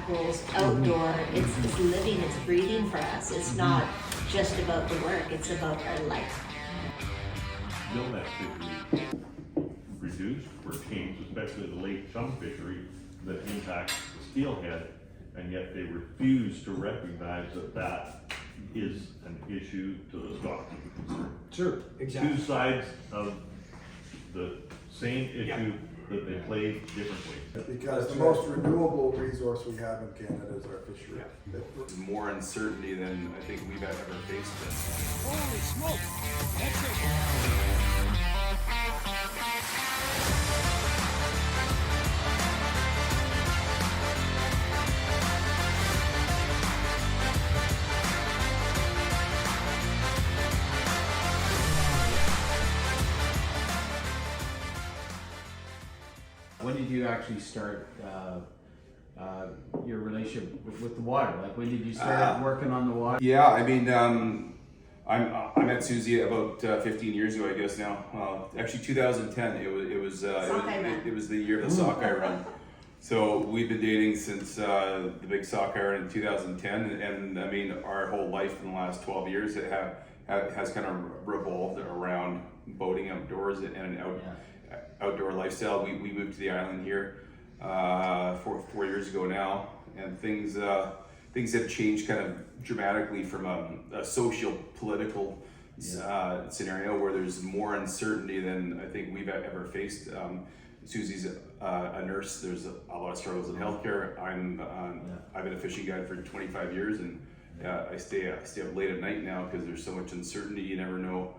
tadpoles, outdoor. It's living, it's breathing for us. It's not just about the work, it's about our life. Will that fishery reduced or changed, especially the lake chum fishery that impacts the steelhead, and yet they refuse to recognize that that is an issue to the stockkeeper concern. Sure, exactly. Two sides of the same issue that they play differently. Because the most renewable resource we have in Canada is our fishery. More uncertainty than I think we've ever faced. Holy smoke! That's When did you actually start your relationship with the water? Like, when did you start working on the water? Yeah, I mean, I met Susie about 15 years ago, I guess now. Actually, 2010. It was the year of the sockeye run. So we've been dating since the big sockeye run in 2010, and I mean, our whole life in the last 12 years has kind of revolved around boating outdoors and an outdoor lifestyle. We moved to the island here 4 years ago now, and things have changed kind of dramatically from a social political scenario where there's more uncertainty than I think we've ever faced. Susie's a nurse. There's a lot of struggles in healthcare. I've been a fishing guide for 25 years, and I stay up late at night now because there's so much uncertainty. You never know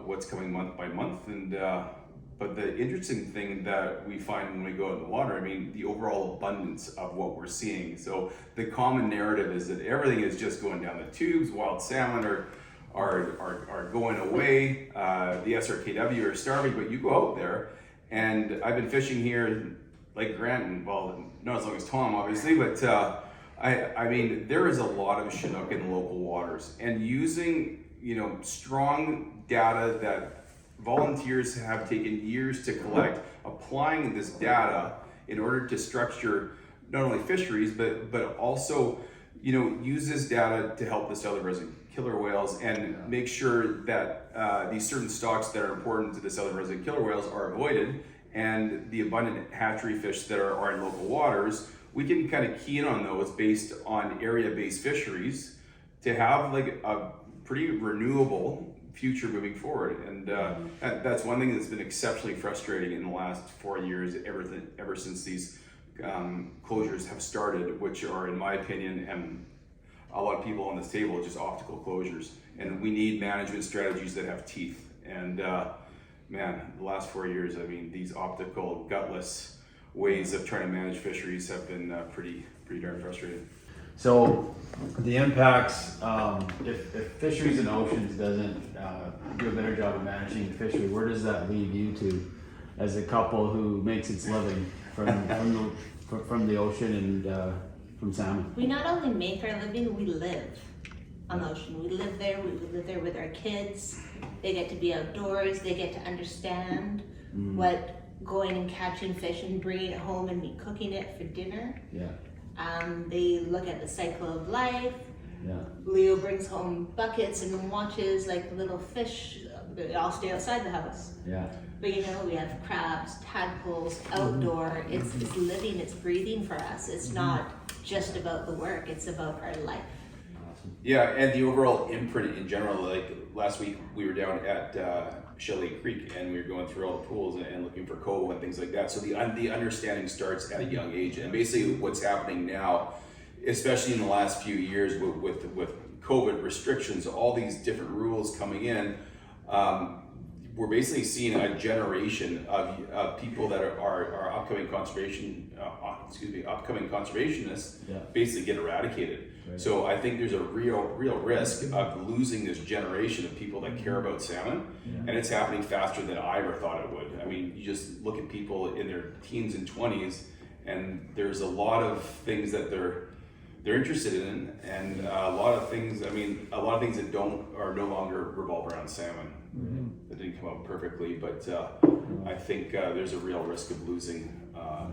what's coming month by month, and but the interesting thing that we find when we go out in the water, I mean, the overall abundance of what we're seeing. So the common narrative is that everything is just going down the tubes. Wild salmon are going away. The SRKW are starving, but you go out there, and I've been fishing here in Lake Grant, well, not as long as Tom, obviously, but I mean, there is a lot of Chinook in local waters, and using, strong data that volunteers have taken years to collect, applying this data in order to structure not only fisheries, but also, use this data to help the southern resident killer whales and make sure that these certain stocks that are important to the southern resident killer whales are avoided, and the abundant hatchery fish that are in local waters, we can kind of key in on those based on area-based fisheries to have like a pretty renewable future moving forward. And that's one thing that's been exceptionally frustrating in the last 4 years, ever since these closures have started, which are, in my opinion, and a lot of people on this table, just optical closures. And we need management strategies that have teeth. And man, the last 4 years, I mean, these optical, gutless ways of trying to manage fisheries have been pretty darn frustrating. So the impacts, if Fisheries and Oceans doesn't do a better job of managing the fishery, where does that leave you to, as a couple who makes its living from the ocean and from salmon? We not only make our living, we live on the ocean. We live there with our kids. They get to be outdoors, they get to understand what going and catching fish and bringing it home and cooking it for dinner. Yeah. They look at the cycle of life. Yeah. Leo brings home buckets and watches like little fish. They all stay outside the house. Yeah. But we have crabs, tadpoles, outdoor. It's living, it's breathing for us. It's not just about the work, it's about our life. Awesome. Yeah, and the overall imprint in general, like last week we were down at Shelley Creek and we were going through all the pools and looking for coho and things like that. So the understanding starts at a young age, and basically what's happening now, especially in the last few years with COVID restrictions, all these different rules coming in, we're basically seeing a generation of people that are upcoming conservationists basically get eradicated. Right. So I think there's a real risk of losing this generation of people that care about salmon, and it's happening faster than I ever thought it would. I mean, you just look at people in their teens and 20s, and there's a lot of things that they're interested in, and a lot of things that are no longer revolve around salmon. That didn't come out perfectly, but I think there's a real risk of losing a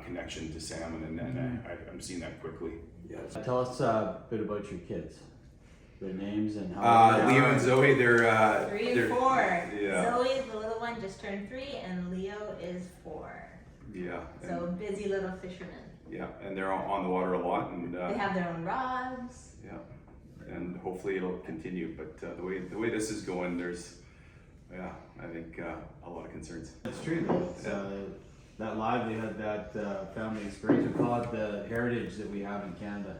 connection to salmon, and I'm seeing that quickly. Yes. Tell us a bit about your kids, their names and how. Leo and Zoe, they're 3 and they're- 4. Yeah. Zoe, the little one, just turned 3, and Leo is 4. Yeah, So busy little fishermen. yeah, and they're on the water a lot, and They have their own rods. yeah, and hopefully it'll continue. But the way this is going, there's, yeah, I think a lot of concerns. It's true though. It's, that livelihood, that family experience, we call it the heritage that we have in Canada.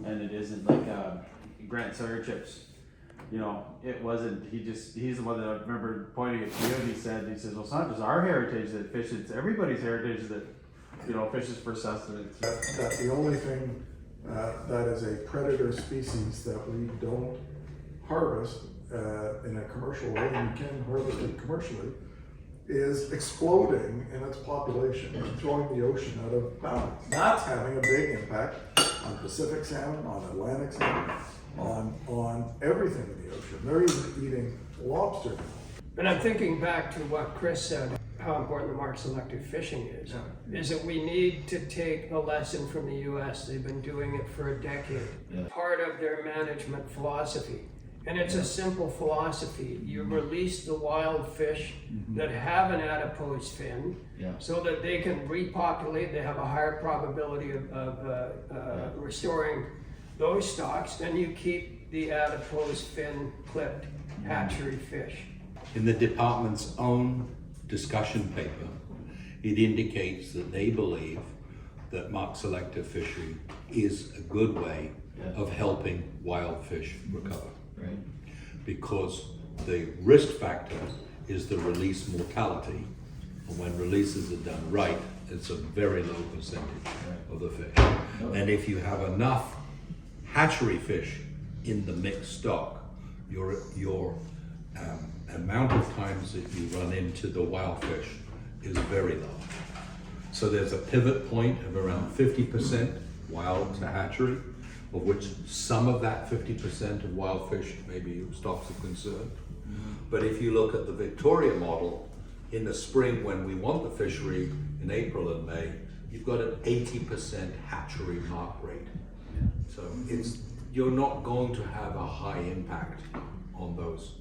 And it isn't like Grant Sawyer chips. You know, it wasn't, he's the one that I remember pointing at you and he says, well, it's not just our heritage that fish, it's everybody's heritage that, you know, fishes for sustenance. That the only thing that is a predator species that we don't harvest in a commercial way, and you can harvest it commercially, is exploding in its population and throwing the ocean out of balance. That's having a big impact on Pacific salmon, on Atlantic salmon, on everything in the ocean. They're even eating lobster now. And I'm thinking back to what Chris said, how important the mark selective fishing is that we need to take a lesson from the US. They've been doing it for a decade. Yeah. Part of their management philosophy. And it's a simple philosophy. You release the wild fish that have an adipose fin so that they can repopulate. They have a higher probability of restoring those stocks. Then you keep the adipose fin clipped hatchery fish. In the department's own discussion paper, it indicates that they believe that mark selective fishery is a good way of helping wild fish recover. Right. Because the risk factor is the release mortality, and when releases are done right, it's a very low percentage of the fish. And if you have enough hatchery fish in the mixed stock, your amount of times that you run into the wild fish is very low. So there's a pivot point of around 50% wild to hatchery, of which some of that 50% of wild fish maybe stocks of concern. But if you look at the Victoria model, in the spring when we want the fishery in April and May, you've got an 80% hatchery mark rate. So you're not going to have a high impact on those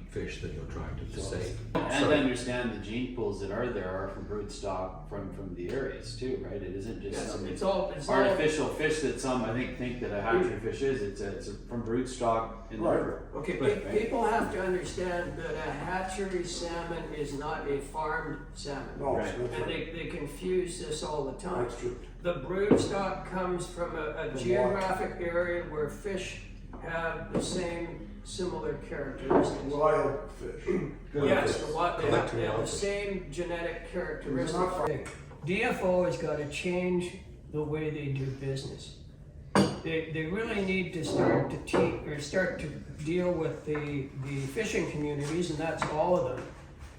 fish that you're trying to save. And to understand the gene pools that are there are from broodstock from the areas too, right? It isn't just some It's all artificial fish that some I think that a hatchery fish is. It's from broodstock in the river. Okay, Right. people have to understand that a hatchery salmon is not a farmed salmon. No, Right. that's And right. they confuse this all the time. That's true. The broodstock comes from a From geographic area where fish have the same similar characteristics. Wild fish. Yes, they have Collecting the wild fish. same genetic It's characteristics. not far- DFO has got to change the way they do business. They really need to start to start to deal with the fishing communities, and that's all of them,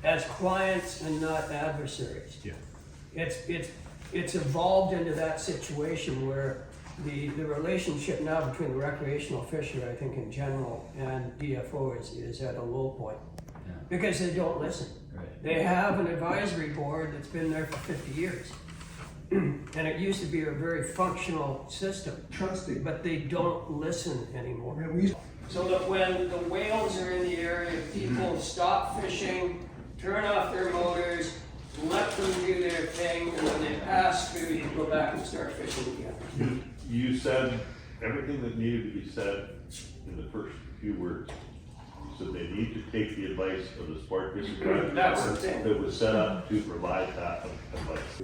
as clients and not adversaries. Yeah. It's evolved into that situation where the relationship now between the recreational fishery, I think in general, and DFO is at a low point. Yeah. Because they don't listen. Right. They have an advisory board that's been there for 50 years. And it used to be a very functional system. Trusting. But they don't listen anymore. So that when the whales are in the area, people stop fishing, turn off their motors, let them do their thing, and when they pass through, you go back and start fishing again. You said everything that needed to be said in the first few words. You said they need to take the advice of the Sport Fishing Advisory That's the Board thing. that was set up to provide that advice.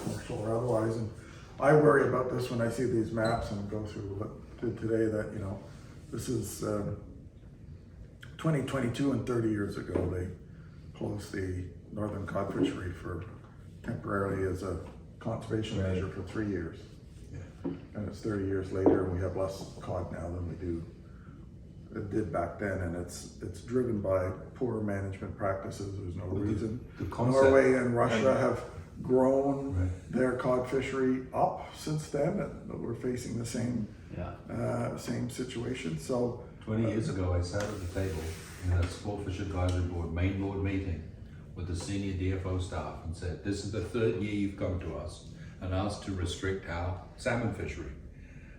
Commercial or otherwise, and I worry about this when I see these maps and go through what did today, that, you know, this is 2022, and 30 years ago they closed the northern cod fishery for temporarily as a conservation measure for 3 years. And it's 30 years later, and we have less cod now than we did back then, and it's driven by poor management practices. There's no reason. the concept- Norway and Russia have grown their cod fishery up since then, and we're facing the same same situation. So 20 years ago, I sat at the table in a Sport Fish Advisory Board main board meeting with the senior DFO staff and said, this is the third year you've come to us and asked to restrict our salmon fishery.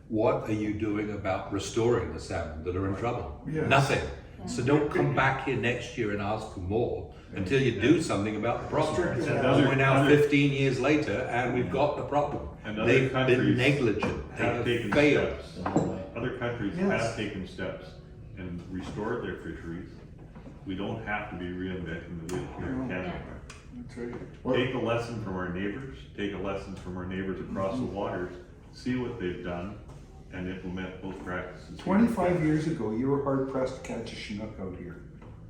What are you doing about restoring the salmon that are in trouble? Yes. Nothing. So don't come back here next year and ask for more until you do something about the problem. And And we're now 15 years later and we've got the problem. And other They've countries been negligent. They have have taken failed. steps. Other countries Yes. have taken steps and restored their fisheries. We don't have to be reinventing the wheel here in Canada. That's right. Take a lesson from our neighbors, take a lesson from our neighbors across the waters, see what they've done, and implement those practices. 25 years ago, you were hard pressed to catch a Chinook out here.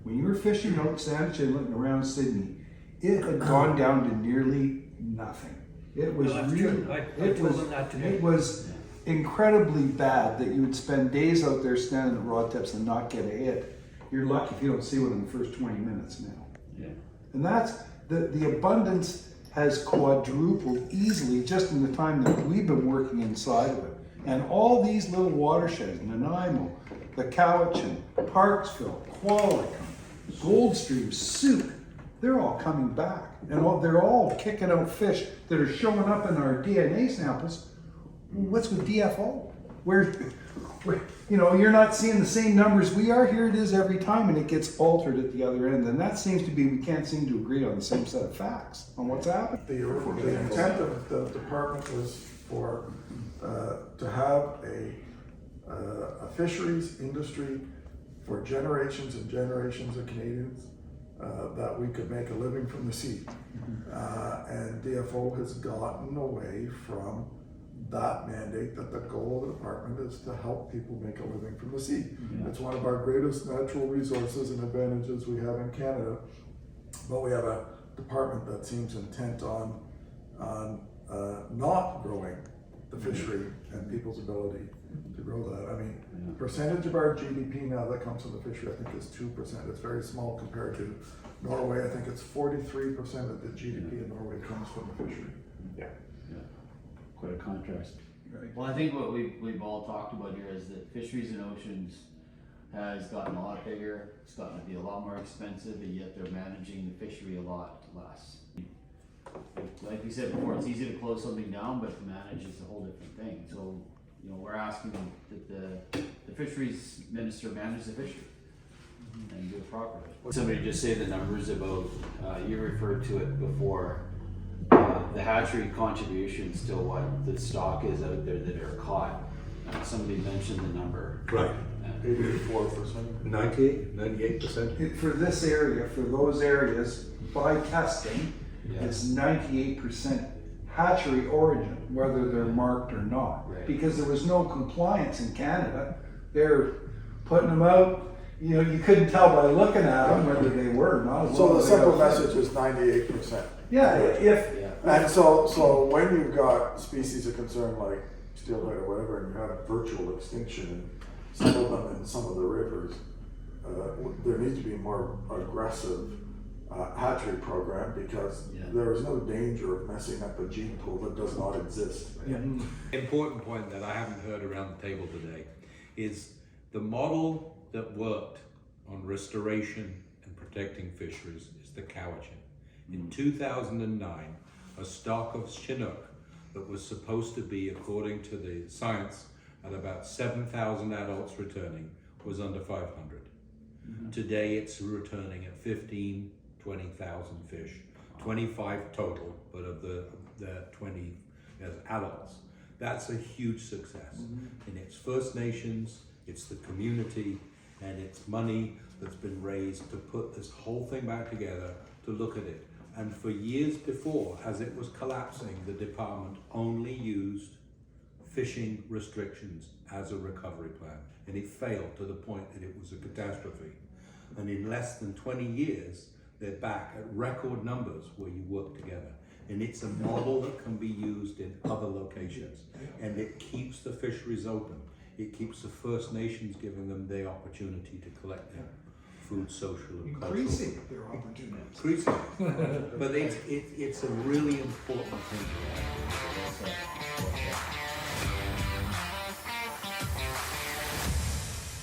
When you were fishing out Sandwich Inlet and around Sydney, it had gone down to nearly nothing. It was No, that's really, true. I it told was, them that today. it was incredibly bad that you would spend days out there standing at rod tips and not get a hit. You're lucky if you don't see one in the first 20 minutes now. Yeah. And that's, the abundance has quadrupled easily just in the time that we've been working inside of it. And all these little watersheds, Nanaimo, the Cowichan, Parksville, Qualicum, Goldstream, Souk, they're all coming back. And they're all kicking out fish that are showing up in our DNA samples. What's with DFO? Where, you know, you're not seeing the same numbers we are. Here it is every time, and it gets altered at the other end. And that seems to be, we can't seem to agree on the same set of facts on what's happening. The intent of the department was for, to have a fisheries industry for generations and generations of Canadians, that we could make a living from the sea. And DFO has gotten away from that mandate, that the goal of the department is to help people make a living from the sea. It's one of our greatest natural resources and advantages we have in Canada, but we have a department that seems intent on not growing the fishery and people's ability to grow that. I mean, the percentage of our GDP now that comes from the fishery, I think, is 2%. It's very small compared to Norway. I think it's 43% of the GDP in Norway comes from the fishery. Yeah. Quite a contrast. Well, I think what we've all talked about here is that Fisheries and Oceans has gotten a lot bigger. It's gotten to be a lot more expensive, and yet they're managing the fishery a lot less. Like we said before, it's easy to close something down, but to manage is a whole different thing. So, you know, we're asking that the Fisheries Minister manage the fishery and do it properly. Somebody just say the numbers about, you referred to it before, the hatchery contribution still what the stock is out there that are caught. Somebody mentioned the number. Right. 84%. 98%. For this area, for those areas, by testing, Yeah. it's 98% hatchery origin, whether they're marked or not. Right. Because there was no compliance in Canada. They're putting them out, you know, you couldn't tell by looking at them whether they were or not. So the They simple got- message is 98%. Yeah, if, And so when you've got species of concern like steelhead or whatever, and you have virtual extinction in some of them in some of the rivers, there needs to be a more aggressive hatchery program, because there is no danger of messing up a gene pool that does not exist. Important point that I haven't heard around the table today is the model that worked on restoration and protecting fisheries is the Cowichan. In 2009, a stock of Chinook that was supposed to be, according to the science, at about 7,000 adults returning, was under 500. Today it's returning at 15, 20,000 fish, 25 total, but of the 20 as adults. That's a huge success. And it's First Nations, it's the community, and it's money that's been raised to put this whole thing back together to look at it. And for years before, as it was collapsing, the department only used fishing restrictions as a recovery plan. And it failed to the point that it was a catastrophe. And in less than 20 years, they're back at record numbers where you work together. And it's a model that can be used in other locations. And it keeps the fisheries open. It keeps the First Nations, giving them the opportunity to collect their food, social, and cultural. increasing their opportunities. Increasing. But it's a really important thing to have.